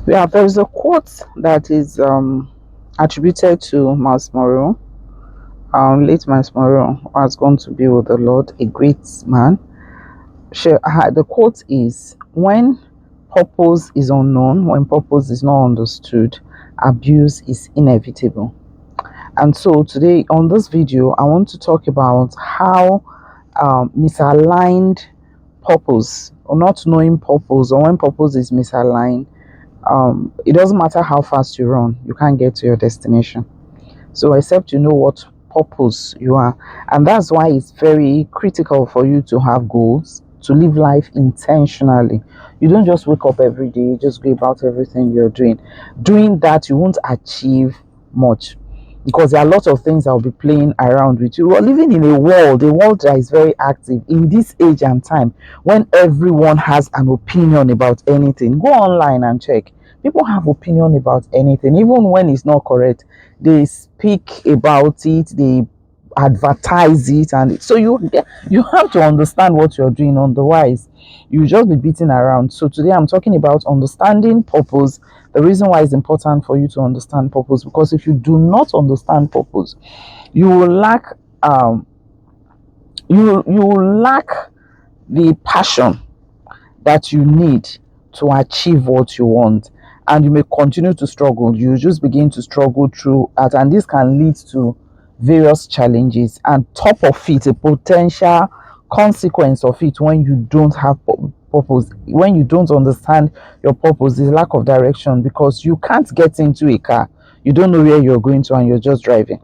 Yeah, there is a quote that is attributed to Myles Munroe, late Myles Munroe, who has gone to be with the Lord, a great man. The quote is, "When purpose is unknown, when purpose is not understood, abuse is inevitable." And so today on this video, I want to talk about how misaligned purpose, or not knowing purpose, or when purpose is misaligned, it doesn't matter how fast you run, you can't get to your destination. So, except you know what purpose you are. And that's why it's very critical for you to have goals, to live life intentionally. You don't just wake up every day, just go about everything you're doing. Doing that, you won't achieve much, because there are lots of things that will be playing around with you. We're living in a world that is very active in this age and time, when everyone has an opinion about anything. Go online and check. People have opinion about anything, even when it's not correct. They speak about it, they advertise it, and so you have to understand what you're doing. Otherwise, you just be beating around. So today I'm talking about understanding purpose. The reason why it's important for you to understand purpose, because if you do not understand purpose, you will lack you will lack the passion that you need to achieve what you want, and you may continue to struggle. You just begin to struggle through it, and this can lead to various challenges, and top of it, a potential consequence of it, when you don't have purpose, when you don't understand your purpose, is lack of direction, because you can't get into a car, you don't know where you're going to, and you're just driving.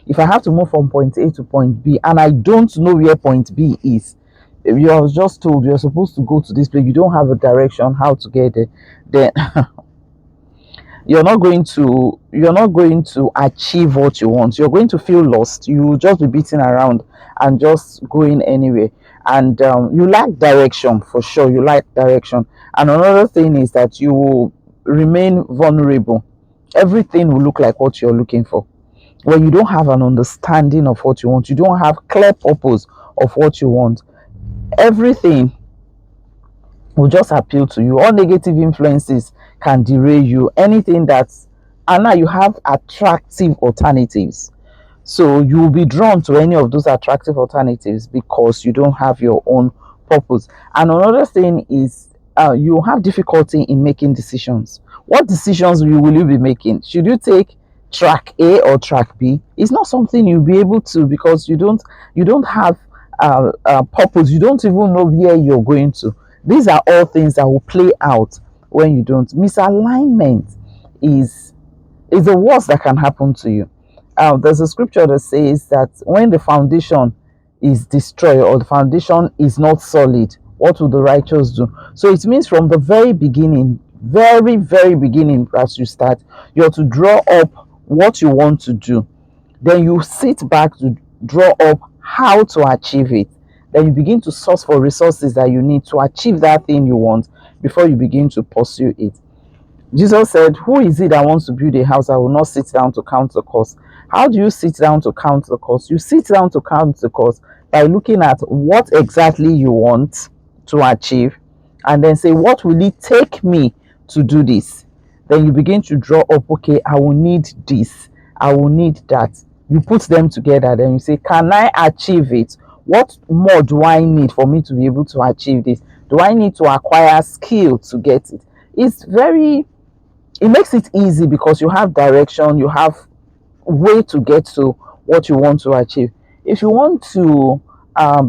If I have to move from point A to point B and I don't know where point B is, if you are just told you're supposed to go to this place, you don't have a direction how to get there, then you're not going to achieve what you want. You're going to feel lost. You will just be beating around and just going anywhere. And you lack direction, for sure. You lack direction. And another thing is that you will remain vulnerable. Everything will look like what you're looking for. When you don't have an understanding of what you want, you don't have clear purpose of what you want, everything will just appeal to you. All negative influences can derail you. Anything that's, and now you have attractive alternatives. So you will be drawn to any of those attractive alternatives because you don't have your own purpose. And another thing is, you have difficulty in making decisions. What decisions will you be making? Should you take track A or track B? It's not something you'll be able to, because you don't have purpose. You don't even know where you're going to. These are all things that will play out when you don't. Misalignment is the worst that can happen to you. There's a scripture that says that when the foundation is destroyed, or the foundation is not solid, what will the righteous do? So it means from the very beginning, very, very beginning, as you start, you're to draw up what you want to do. Then you sit back to draw up how to achieve it. Then you begin to source for resources that you need to achieve that thing you want before you begin to pursue it. Jesus said, "Who is it that wants to build a house that will not sit down to count the cost?" How do you sit down to count the cost? You sit down to count the cost by looking at what exactly you want to achieve, and then say, "What will it take me to do this?" Then you begin to draw up, okay, I will need this, I will need that. You put them together, then you say, "Can I achieve it? What more do I need for me to be able to achieve this? Do I need to acquire skill to get it?" It makes it easy, because you have direction, you have way to get to what you want to achieve. If you want to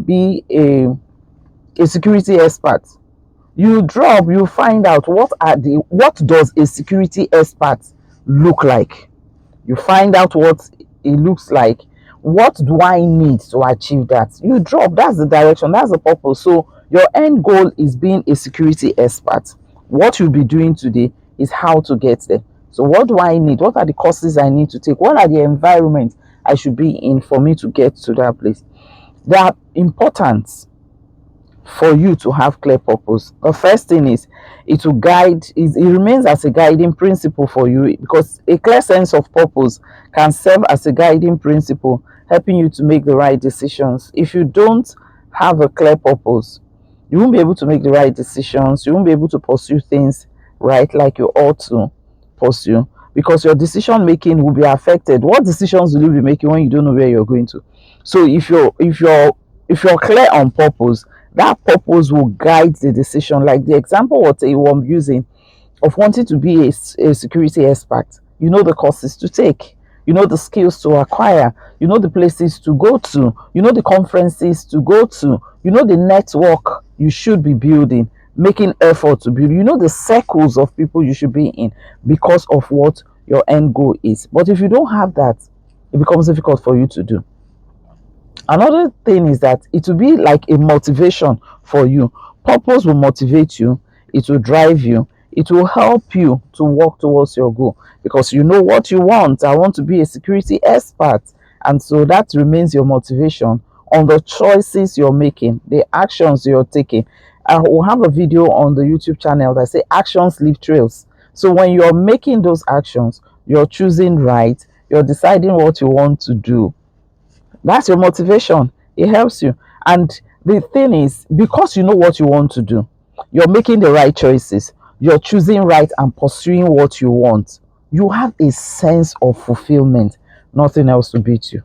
be a security expert, you find out what does a security expert look like. You find out what it looks like. What do I need to achieve that? You drop. That's the direction, that's the purpose. So your end goal is being a security expert. What you'll be doing today is how to get there. So what do I need? What are the courses I need to take? What are the environments I should be in for me to get to that place? They are important for you to have clear purpose. The first thing is, it remains as a guiding principle for you, because a clear sense of purpose can serve as a guiding principle, helping you to make the right decisions. If you don't have a clear purpose, you won't be able to make the right decisions, you won't be able to pursue things right, like you ought to pursue, because your decision making will be affected. What decisions will you be making when you don't know where you're going to? So if you're clear on purpose, that purpose will guide the decision. Like the example what you were using of wanting to be a security expert. You know the courses to take, you know the skills to acquire, you know the places to go to, you know the conferences to go to, you know the network you should be building, making effort to build, you know the circles of people you should be in because of what your end goal is. But if you don't have that, it becomes difficult for you to do. Another thing is that it will be like a motivation for you. Purpose will motivate you, it will drive you, it will help you to work towards your goal because you know what you want. I want to be a security expert. And so that remains your motivation on the choices you're making, the actions you're taking. I will have a video on the YouTube channel that say actions leave trails. So when you're making those actions, you're choosing right, you're deciding what you want to do, that's your motivation. It helps you. And the thing is, because you know what you want to do, you're making the right choices, you're choosing right and pursuing what you want. You have a sense of fulfillment. Nothing else to beat you.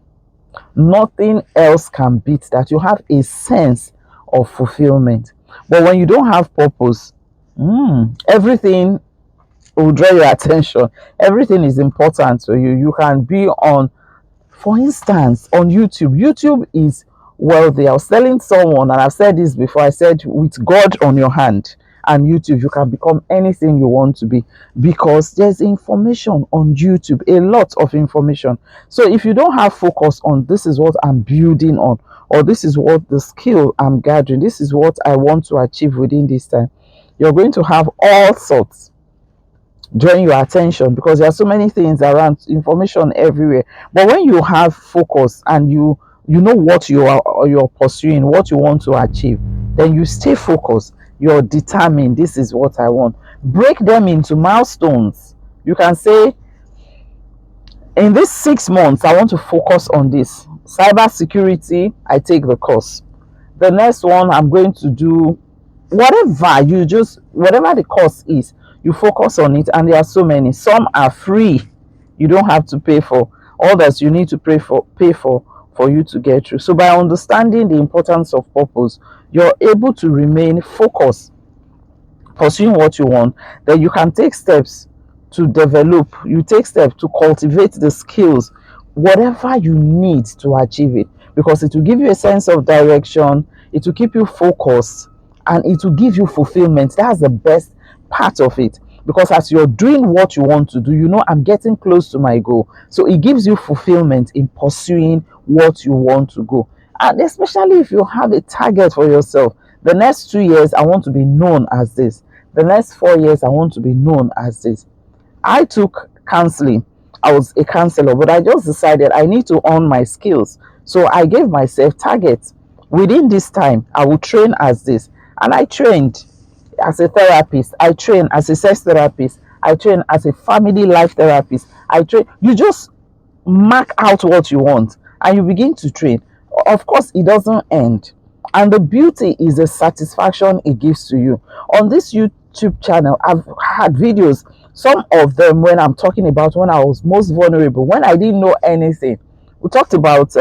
Nothing else can beat that. You have a sense of fulfillment. But when you don't have purpose, everything will draw your attention. Everything is important to you. You can be on, for instance, on YouTube is wealthy. I was telling someone, and I've said this before, I said, with God on your hand and YouTube, you can become anything you want to be because there's information on YouTube, a lot of information. So if you don't have focus on this is what I'm building on, or this is what the skill I'm gathering, this is what I want to achieve within this time, you're going to have all sorts drawing your attention because there are so many things around, information everywhere. But when you have focus and you know what you're pursuing, what you want to achieve, then you stay focused, you're determined, this is what I want. Break them into milestones. You can say, in this 6 months I want to focus on this cyber security. I take the course. The next one I'm going to do whatever. You just, whatever the course is, you focus on it. And there are so many. Some are free, you don't have to pay for. Others you need to pay for you to get through. So by understanding the importance of purpose, you're able to remain focused, pursuing what you want. Then you can take steps to develop, you take steps to cultivate the skills, whatever you need to achieve it, because it will give you a sense of direction, it will keep you focused, and it will give you fulfillment. That's the best part of it, because as you're doing what you want to do, you know, I'm getting close to my goal. So it gives you fulfillment in pursuing what you want to go. And especially if you have a target for yourself, the next 2 years I want to be known as this, the next 4 years I want to be known as this. I took counseling. I was a counselor, but I just decided I need to own my skills. So I gave myself targets. Within this time, I will train as this. And I trained as a therapist. I trained as a sex therapist. I trained as a family life therapist. I train. You just mark out what you want and you begin to train. Of course, it doesn't end. And the beauty is the satisfaction it gives to you. On this YouTube channel, I've had videos, some of them when I'm talking about when I was most vulnerable, when I didn't know anything. We talked about,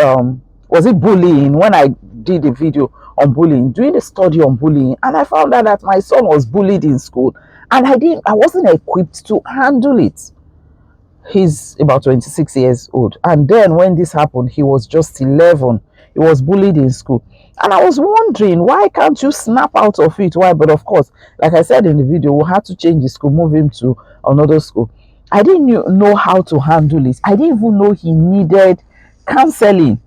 was it bullying? When I did a video on bullying, doing a study on bullying, and I found out that my son was bullied in school, and I wasn't equipped to handle it. He's about 26 years old. And then when this happened, he was just 11. He was bullied in school. And I was wondering, why can't you snap out of it? Why? But of course, like I said in the video, we had to change the school, move him to another school. I didn't know how to handle it. I didn't even know he needed counseling.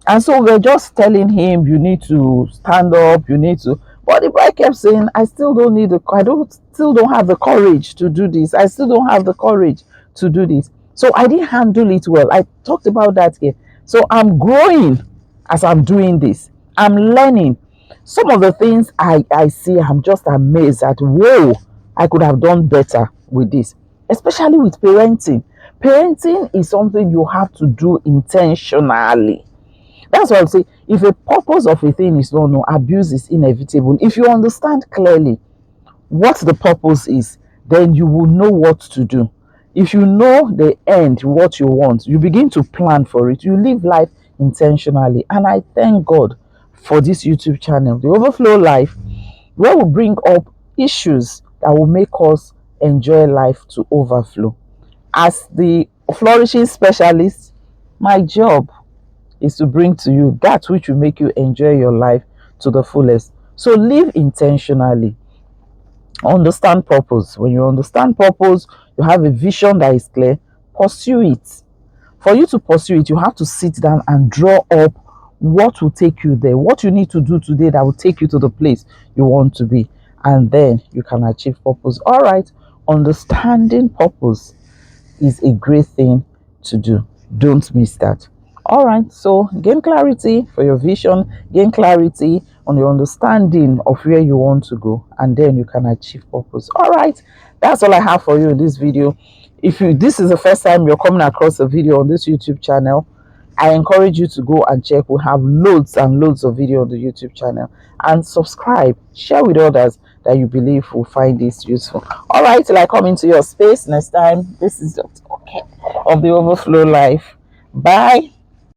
And so we're just telling him, you need to stand up, you need to. But the boy kept saying, I still don't need still don't have the courage to do this. I still don't have the courage to do this. So I didn't handle it well. I talked about that here. So I'm growing as I'm doing this. I'm learning. Some of the things I see, I'm just amazed at, whoa, I could have done better with this. Especially with parenting. Parenting is something you have to do intentionally. That's why I say, if a purpose of a thing is not known, abuse is inevitable. If you understand clearly what the purpose is, then you will know what to do. If you know the end, what you want, you begin to plan for it. You live life intentionally. And I thank God for this YouTube channel, The Overflow Life, where we bring up issues that will make us enjoy life to overflow. As the flourishing specialist, my job is to bring to you that which will make you enjoy your life to the fullest. So live intentionally. Understand purpose. When you understand purpose, you have a vision that is clear, pursue it. For you to pursue it, you have to sit down and draw up what will take you there, what you need to do today that will take you to the place you want to be, and then you can achieve purpose. All right, understanding purpose is a great thing to do. Don't miss that. All right, so gain clarity for your vision, gain clarity on your understanding of where you want to go, and then you can achieve purpose. All right, that's all I have for you in this video. If you this is the first time you're coming across a video on this YouTube channel, I encourage you to go and check. We have loads and loads of video on the YouTube channel, and subscribe, share with others that you believe will find this useful. All right, till I come into your space next time, this is Dr. Okay of the Overflow Life. Bye.